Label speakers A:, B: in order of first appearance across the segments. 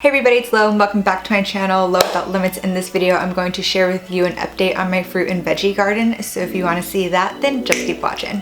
A: Hey everybody, it's Lo and welcome back to my channel, Lo Without Limits. In this video, I'm going to share with you an update on my fruit and veggie garden. So if you want to see that, then just keep watching.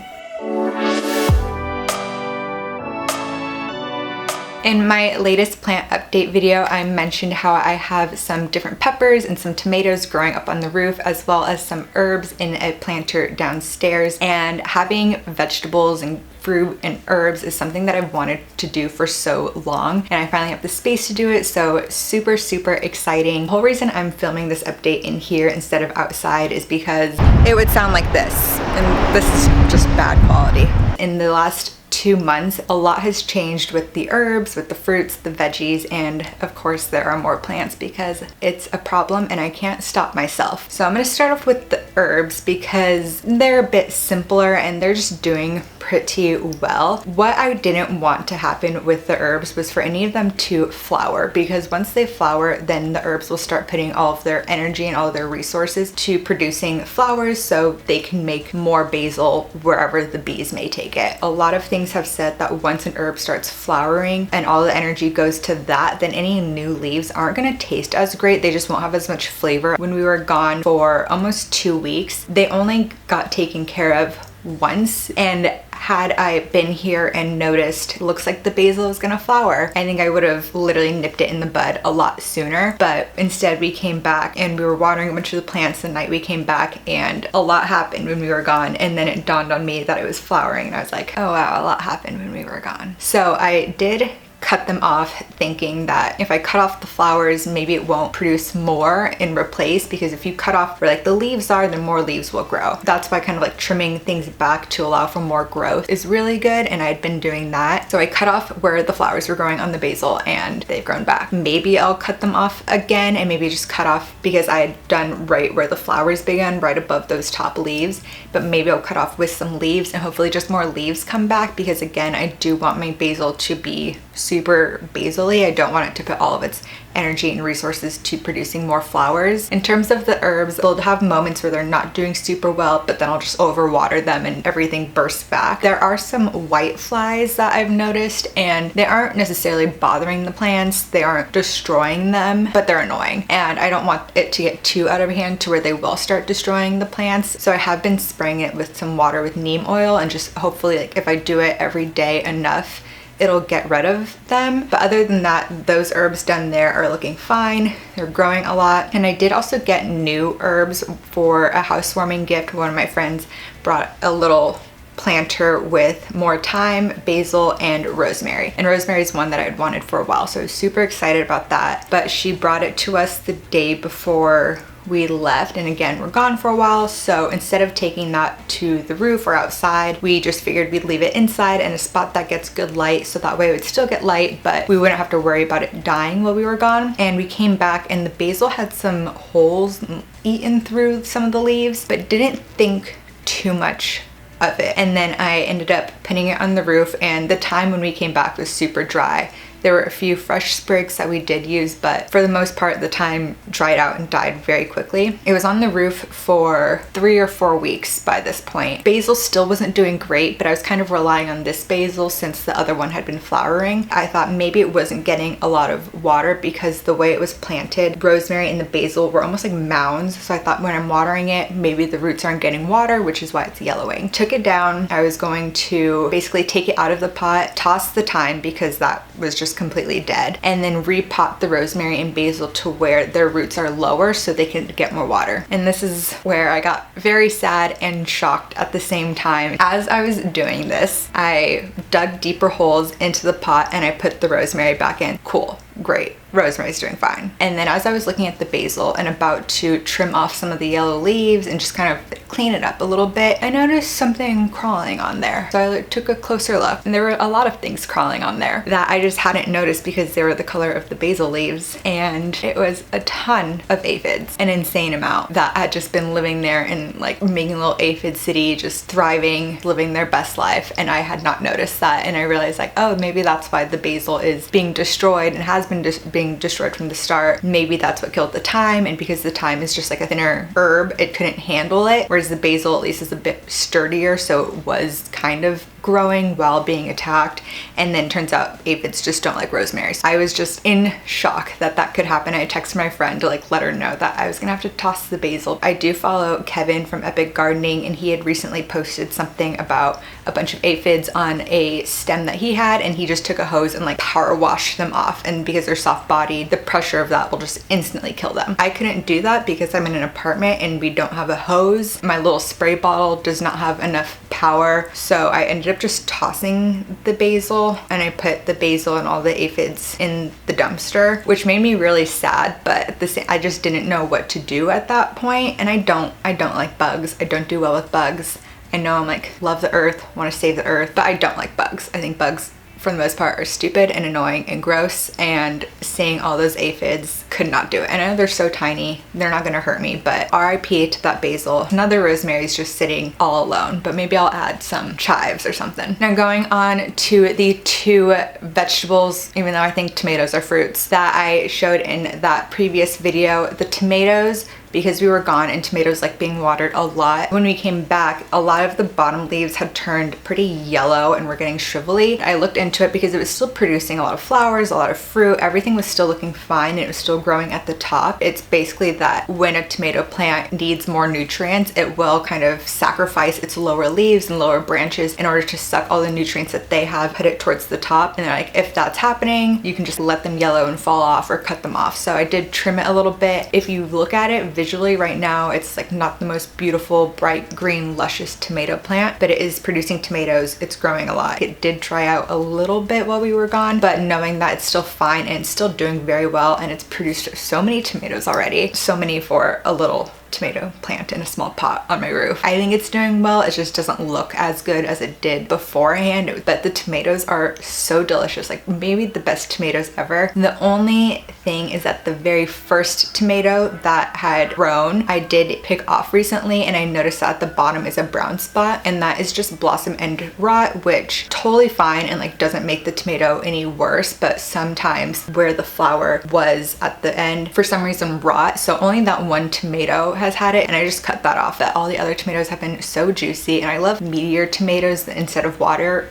A: In my latest plant update video, I mentioned how I have some different peppers and some tomatoes growing up on the roof, as well as some herbs in a planter downstairs. And having vegetables and fruit and herbs is something that I've wanted to do for so long, and I finally have the space to do it, so super exciting. The whole reason I'm filming this update in here instead of outside is because it would sound like this, and this is just bad quality. In the last 2 months, a lot has changed with the herbs, with the fruits, the veggies, and of course there are more plants because it's a problem and I can't stop myself. So I'm going to start off with the herbs because they're a bit simpler and they're just doing pretty well. What I didn't want to happen with the herbs was for any of them to flower, because once they flower, then the herbs will start putting all of their energy and all of their resources to producing flowers so they can make more basil wherever the bees may take it. A lot of things have said that once an herb starts flowering and all the energy goes to that, then any new leaves aren't going to taste as great. They just won't have as much flavor. When we were gone for almost 2 weeks, they only got taken care of once, and had I been here and noticed, looks like the basil is gonna flower, I think I would have literally nipped it in the bud a lot sooner. But instead we came back and we were watering a bunch of the plants the night we came back, and a lot happened when we were gone, and then it dawned on me that it was flowering and I was like, oh wow, a lot happened when we were gone. So I did cut them off, thinking that if I cut off the flowers, maybe it won't produce more in replace, because if you cut off where like the leaves are, then more leaves will grow. That's why kind of like trimming things back to allow for more growth is really good, and I'd been doing that. So I cut off where the flowers were growing on the basil and they've grown back. Maybe I'll cut them off again and maybe just cut off, because I had done right where the flowers began, right above those top leaves, but maybe I'll cut off with some leaves and hopefully just more leaves come back, because again, I do want my basil to be super basil-y. I don't want it to put all of its energy and resources to producing more flowers. In terms of the herbs, they'll have moments where they're not doing super well, but then I'll just overwater them and everything bursts back. There are some white flies that I've noticed, and they aren't necessarily bothering the plants, they aren't destroying them, but they're annoying, and I don't want it to get too out of hand to where they will start destroying the plants. So I have been spraying it with some water with neem oil, and just hopefully, like, if I do it every day enough, it'll get rid of them. But other than that, those herbs down there are looking fine. They're growing a lot. And I did also get new herbs for a housewarming gift. One of my friends brought a little planter with more thyme, basil, and rosemary. And rosemary is one that I'd wanted for a while, so I was super excited about that. But she brought it to us the day before we left, and again, we're gone for a while, so instead of taking that to the roof or outside, we just figured we'd leave it inside in a spot that gets good light, so that way it would still get light, but we wouldn't have to worry about it dying while we were gone. And we came back and the basil had some holes eaten through some of the leaves, but didn't think too much of it. And then I ended up pinning it on the roof, and the time when we came back was super dry. There were a few fresh sprigs that we did use, but for the most part, the thyme dried out and died very quickly. It was on the roof for 3 or 4 weeks by this point. Basil still wasn't doing great, but I was kind of relying on this basil since the other one had been flowering. I thought maybe it wasn't getting a lot of water because the way it was planted, rosemary and the basil were almost like mounds. So I thought when I'm watering it, maybe the roots aren't getting water, which is why it's yellowing. Took it down. I was going to basically take it out of the pot, toss the thyme because that was just completely dead, and then repot the rosemary and basil to where their roots are lower so they can get more water. And this is where I got very sad and shocked at the same time. As I was doing this, I dug deeper holes into the pot and I put the rosemary back in. Cool, great. Rosemary's doing fine. And then as I was looking at the basil and about to trim off some of the yellow leaves and just kind of clean it up a little bit, I noticed something crawling on there. So I took a closer look, and there were a lot of things crawling on there that I just hadn't noticed because they were the color of the basil leaves. And it was a ton of aphids, an insane amount that had just been living there and like making a little aphid city, just thriving, living their best life. And I had not noticed that. And I realized like, oh, maybe that's why the basil is being destroyed and has been being destroyed from the start. Maybe that's what killed the thyme, and because the thyme is just like a thinner herb, it couldn't handle it, whereas the basil at least is a bit sturdier, so it was kind of growing while being attacked, and then turns out aphids just don't like rosemary. So I was just in shock that that could happen. I texted my friend to like let her know that I was gonna have to toss the basil. I do follow Kevin from Epic Gardening, and he had recently posted something about a bunch of aphids on a stem that he had, and he just took a hose and like power washed them off, and because they're soft bodied, the pressure of that will just instantly kill them. I couldn't do that because I'm in an apartment and we don't have a hose. My little spray bottle does not have enough power, so I ended up just tossing the basil, and I put the basil and all the aphids in the dumpster, which made me really sad, but at the same, I just didn't know what to do at that point. And I don't like bugs. I don't do well with bugs. I know I'm like, love the earth, want to save the earth, but I don't like bugs. I think bugs for the most part are stupid and annoying and gross, and seeing all those aphids, could not do it. I know they're so tiny, they're not gonna hurt me, but RIP to that basil. Another rosemary's just sitting all alone, but maybe I'll add some chives or something. Now going on to the two vegetables, even though I think tomatoes are fruits, that I showed in that previous video. The tomatoes, because we were gone and tomatoes like being watered a lot, when we came back, a lot of the bottom leaves had turned pretty yellow and were getting shrivelly. I looked into it because it was still producing a lot of flowers, a lot of fruit, everything was still looking fine, and it was still growing at the top. It's basically that when a tomato plant needs more nutrients, it will kind of sacrifice its lower leaves and lower branches in order to suck all the nutrients that they have, put it towards the top. And they're like, if that's happening, you can just let them yellow and fall off or cut them off. So I did trim it a little bit. If you look at it visually right now, it's like not the most beautiful, bright green, luscious tomato plant, but it is producing tomatoes. It's growing a lot. It did dry out a little bit while we were gone, but knowing that it's still fine and it's still doing very well, and it's produced so many tomatoes already, so many for a little tomato plant in a small pot on my roof. I think it's doing well. It just doesn't look as good as it did beforehand, but the tomatoes are so delicious, like maybe the best tomatoes ever. The only thing is that the very first tomato that had grown, I did pick off recently, and I noticed that at the bottom is a brown spot, and that is just blossom end rot, which totally fine and like doesn't make the tomato any worse, but sometimes where the flower was at the end for some reason rot. So only that one tomato has had it, and I just cut that off. But all the other tomatoes have been so juicy, and I love meatier tomatoes instead of waterier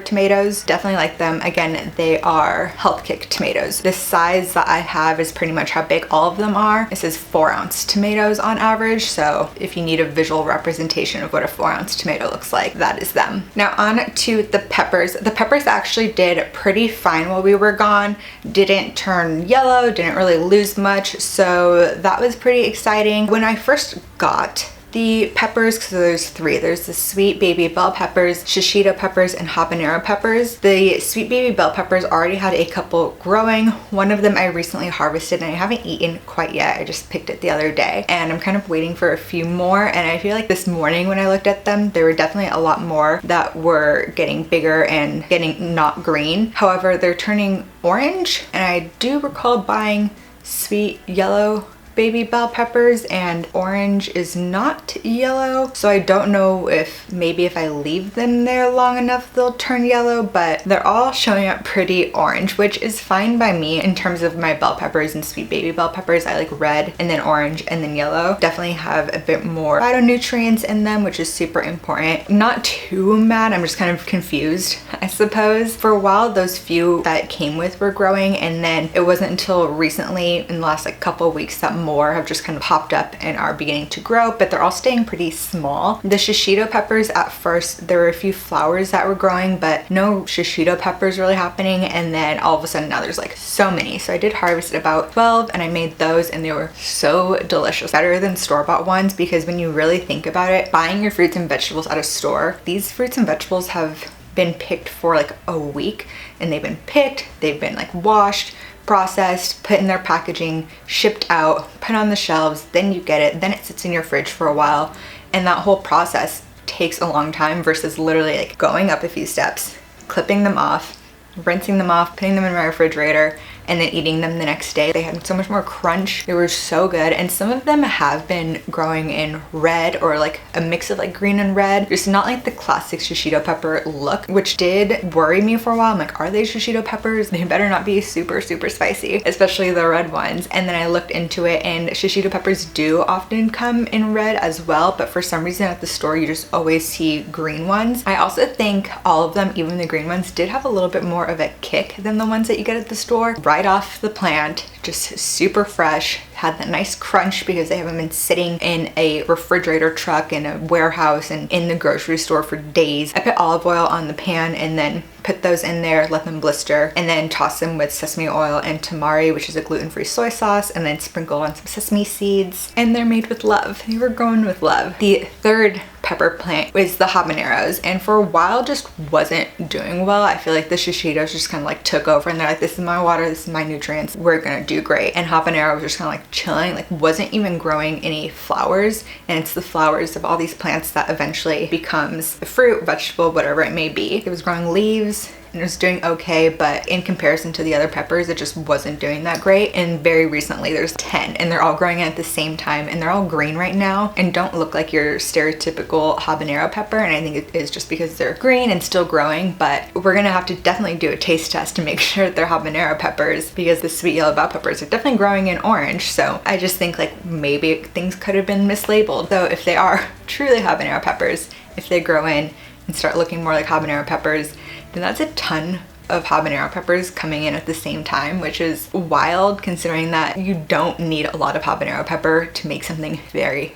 A: tomatoes. Definitely like them. Again, they are health kick tomatoes. The size that I have is pretty much how big all of them are. This is 4-ounce tomatoes on average, so if you need a visual representation of what a 4-ounce tomato looks like, that is them. Now on to the peppers. The peppers actually did pretty fine while we were gone. Didn't turn yellow, didn't really lose much, so that was pretty exciting. When I first got the peppers, because there's three. There's the sweet baby bell peppers, shishito peppers, and habanero peppers. The sweet baby bell peppers already had a couple growing. One of them I recently harvested and I haven't eaten quite yet. I just picked it the other day, and I'm kind of waiting for a few more. And I feel like this morning when I looked at them, there were definitely a lot more that were getting bigger and getting not green. However, they're turning orange, and I do recall buying sweet yellow baby bell peppers, and orange is not yellow, so I don't know if maybe if I leave them there long enough they'll turn yellow, but they're all showing up pretty orange, which is fine by me. In terms of my bell peppers and sweet baby bell peppers, I like red and then orange and then yellow. Definitely have a bit more phytonutrients in them, which is super important. Not too mad, I'm just kind of confused, I suppose. For a while, those few that came with were growing, and then it wasn't until recently in the last like couple of weeks that more have just kind of popped up and are beginning to grow, but they're all staying pretty small. The shishito peppers, at first there were a few flowers that were growing, but no shishito peppers really happening, and then all of a sudden now there's like so many. So I did harvest about 12, and I made those, and they were so delicious. Better than store-bought ones, because when you really think about it, buying your fruits and vegetables at a store, these fruits and vegetables have been picked for like a week, and they've been picked, they've been like washed, processed, put in their packaging, shipped out, put on the shelves, then you get it, then it sits in your fridge for a while, and that whole process takes a long time versus literally like going up a few steps, clipping them off, rinsing them off, putting them in my refrigerator, and then eating them the next day. They had so much more crunch. They were so good. And some of them have been growing in red or like a mix of like green and red. Just not like the classic shishito pepper look, which did worry me for a while. I'm like, are they shishito peppers? They better not be super spicy, especially the red ones. And then I looked into it, and shishito peppers do often come in red as well, but for some reason at the store you just always see green ones. I also think all of them, even the green ones, did have a little bit more of a kick than the ones that you get at the store. Right off the plant, just super fresh, had that nice crunch because they haven't been sitting in a refrigerator truck in a warehouse and in the grocery store for days. I put olive oil on the pan and then put those in there, let them blister, and then toss them with sesame oil and tamari, which is a gluten-free soy sauce, and then sprinkled on some sesame seeds. And they're made with love. They were grown with love. The third pepper plant was the habaneros, and for a while just wasn't doing well. I feel like the shishitos just kind of like took over, and they're like, this is my water, this is my nutrients, we're gonna do great. And habanero was just kind of like chilling, like wasn't even growing any flowers, and it's the flowers of all these plants that eventually becomes the fruit, vegetable, whatever it may be. It was growing leaves and it was doing okay, but in comparison to the other peppers, it just wasn't doing that great. And very recently there's 10 and they're all growing at the same time, and they're all green right now and don't look like your stereotypical habanero pepper. And I think it is just because they're green and still growing, but we're gonna have to definitely do a taste test to make sure that they're habanero peppers, because the sweet yellow bell peppers are definitely growing in orange. So I just think like maybe things could have been mislabeled. So if they are truly habanero peppers, if they grow in and start looking more like habanero peppers, then that's a ton of habanero peppers coming in at the same time, which is wild considering that you don't need a lot of habanero pepper to make something very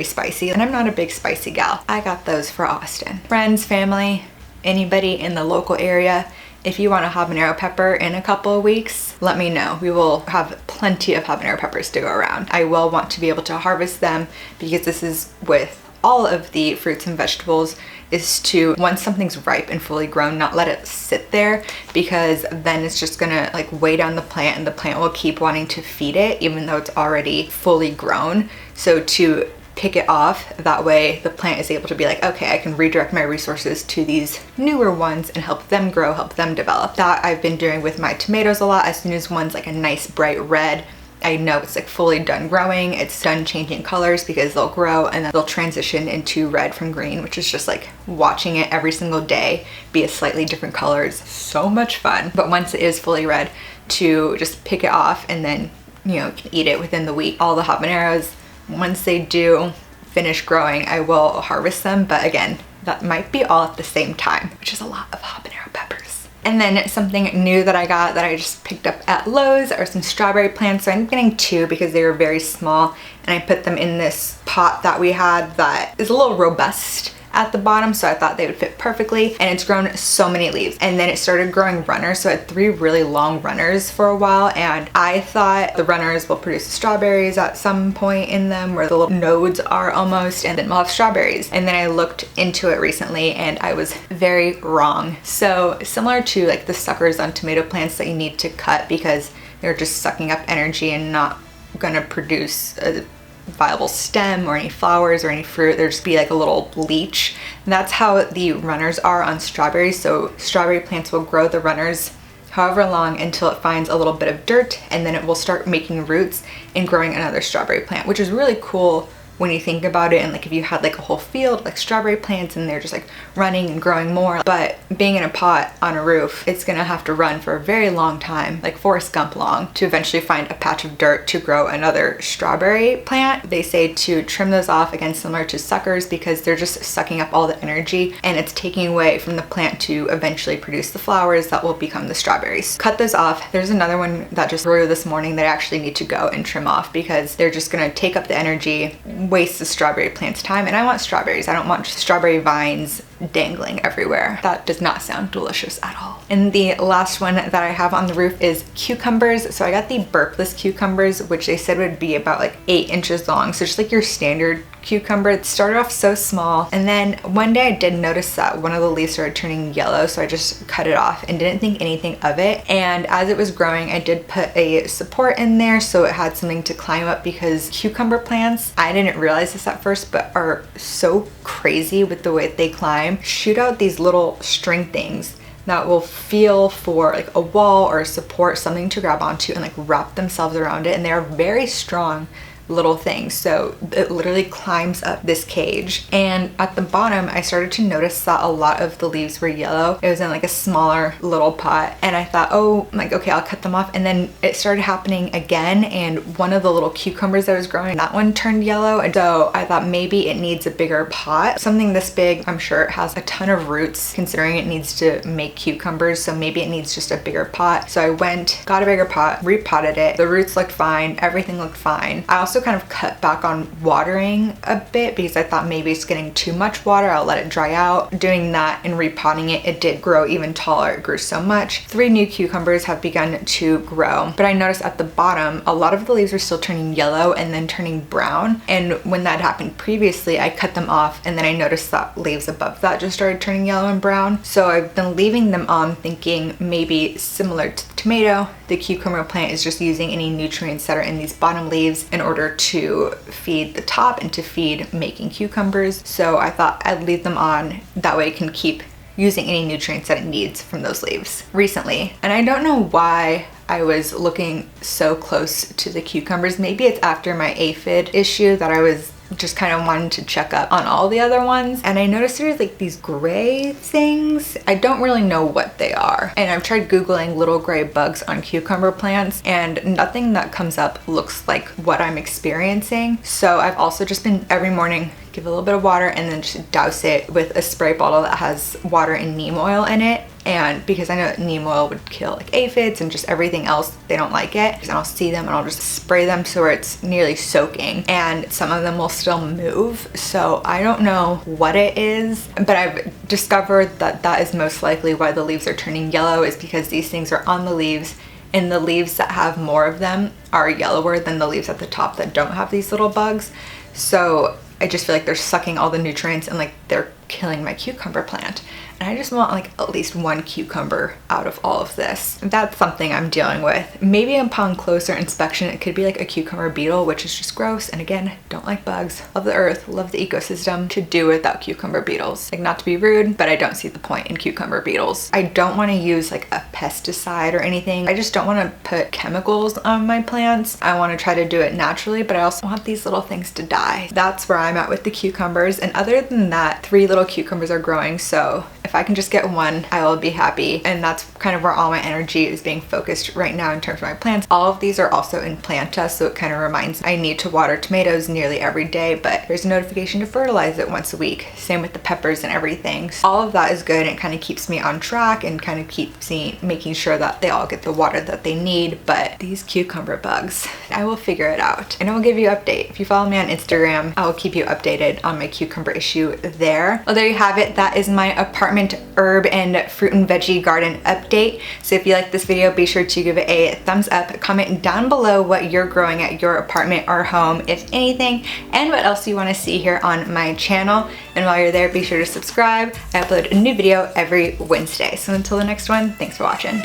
A: spicy. And I'm not a big spicy gal. I got those for Austin. Friends, family, anybody in the local area, if you want a habanero pepper in a couple of weeks, let me know. We will have plenty of habanero peppers to go around. I will want to be able to harvest them, because this is with all of the fruits and vegetables, is to, once something's ripe and fully grown, not let it sit there, because then it's just gonna like weigh down the plant and the plant will keep wanting to feed it even though it's already fully grown. So to pick it off, that way the plant is able to be like, okay, I can redirect my resources to these newer ones and help them grow, help them develop. That I've been doing with my tomatoes a lot. As soon as one's like a nice bright red, I know it's like fully done growing, it's done changing colors, because they'll grow and then they'll transition into red from green, which is just like watching it every single day be a slightly different colors. So much fun. But once it is fully red, to just pick it off and then, you know, can eat it within the week. All the habaneros, once they do finish growing, I will harvest them. But again, that might be all at the same time, which is a lot of habanero peppers. And then something new that I got that I just picked up at Lowe's are some strawberry plants. So I'm getting 2 because they were very small, and I put them in this pot that we had that is a little robust at the bottom, so I thought they would fit perfectly. And it's grown so many leaves, and then it started growing runners, so I had 3 really long runners for a while, and I thought the runners will produce strawberries at some point in them where the little nodes are almost, and then we'll have strawberries. And then I looked into it recently and I was very wrong. So similar to like the suckers on tomato plants that you need to cut because they're just sucking up energy and not gonna produce a viable stem or any flowers or any fruit, there'd just be like a little leech. And that's how the runners are on strawberries. So strawberry plants will grow the runners however long until it finds a little bit of dirt, and then it will start making roots and growing another strawberry plant, which is really cool when you think about it. And like if you had like a whole field like strawberry plants and they're just like running and growing more, but being in a pot on a roof, it's gonna have to run for a very long time, like Forrest Gump long, to eventually find a patch of dirt to grow another strawberry plant. They say to trim those off, again similar to suckers, because they're just sucking up all the energy and it's taking away from the plant to eventually produce the flowers that will become the strawberries. Cut those off. There's another one that just grew this morning that I actually need to go and trim off, because they're just gonna take up the energy, waste the strawberry plant's time. And I want strawberries. I don't want just strawberry vines dangling everywhere. That does not sound delicious at all. And the last one that I have on the roof is cucumbers. So I got the burpless cucumbers, which they said would be about like 8 inches long. So just like your standard cucumber. It started off so small, and then one day I did notice that one of the leaves started turning yellow, so I just cut it off and didn't think anything of it. And as it was growing, I did put a support in there so it had something to climb up, because cucumber plants, I didn't realize this at first, but are so crazy with the way that they climb, shoot out these little string things that will feel for like a wall or a support, something to grab onto and like wrap themselves around it. And they're very strong little things, so it literally climbs up this cage. And at the bottom I started to notice that a lot of the leaves were yellow. It was in like a smaller little pot, and I thought, oh, like, okay, I'll cut them off. And then it started happening again, and one of the little cucumbers that was growing, that one turned yellow. And so I thought maybe it needs a bigger pot. Something this big, I'm sure it has a ton of roots considering it needs to make cucumbers, so maybe it needs just a bigger pot. So I went, got a bigger pot, repotted it. The roots looked fine, everything looked fine. I also kind of cut back on watering a bit because I thought maybe it's getting too much water. I'll let it dry out. Doing that and repotting it, it did grow even taller. It grew so much. 3 new cucumbers have begun to grow, but I noticed at the bottom a lot of the leaves are still turning yellow and then turning brown. And when that happened previously, I cut them off, and then I noticed that leaves above that just started turning yellow and brown. So I've been leaving them on, thinking maybe similar to the tomato, the cucumber plant is just using any nutrients that are in these bottom leaves in order to feed the top and to feed making cucumbers. So I thought I'd leave them on, that way it can keep using any nutrients that it needs from those leaves recently. And I don't know why I was looking so close to the cucumbers. Maybe it's after my aphid issue that I was just kind of wanted to check up on all the other ones, and I noticed there's like these gray things. I don't really know what they are, and I've tried googling little gray bugs on cucumber plants, and nothing that comes up looks like what I'm experiencing. So I've also just been every morning give a little bit of water and then just douse it with a spray bottle that has water and neem oil in it. And because I know that neem oil would kill like aphids and just everything else, they don't like it. And I'll see them and I'll just spray them so where it's nearly soaking, and some of them will still move. So I don't know what it is, but I've discovered that that is most likely why the leaves are turning yellow, is because these things are on the leaves, and the leaves that have more of them are yellower than the leaves at the top that don't have these little bugs. So I just feel like they're sucking all the nutrients and like they're killing my cucumber plant. And I just want like at least 1 cucumber out of all of this. That's something I'm dealing with. Maybe upon closer inspection, it could be like a cucumber beetle, which is just gross. And again, don't like bugs. Love the earth, love the ecosystem. To do without cucumber beetles. Like, not to be rude, but I don't see the point in cucumber beetles. I don't want to use like a pesticide or anything. I just don't want to put chemicals on my plants. I want to try to do it naturally, but I also want these little things to die. That's where I'm at with the cucumbers. And other than that, 3 little cucumbers are growing. So if I can just get 1, I will be happy. And that's kind of where all my energy is being focused right now in terms of my plants. All of these are also in planta, so it kind of reminds me I need to water tomatoes nearly every day, but there's a notification to fertilize it once a week. Same with the peppers and everything. So all of that is good, and it kind of keeps me on track and kind of keeps me making sure that they all get the water that they need. But these cucumber bugs, I will figure it out and I will give you an update. If you follow me on Instagram, I will keep you updated on my cucumber issue there. Well, there you have it. That is my apartment herb and fruit and veggie garden update. So if you like this video, be sure to give it a thumbs up. Comment down below what you're growing at your apartment or home, if anything, and what else you want to see here on my channel. And while you're there, be sure to subscribe. I upload a new video every Wednesday. So until the next one, thanks for watching.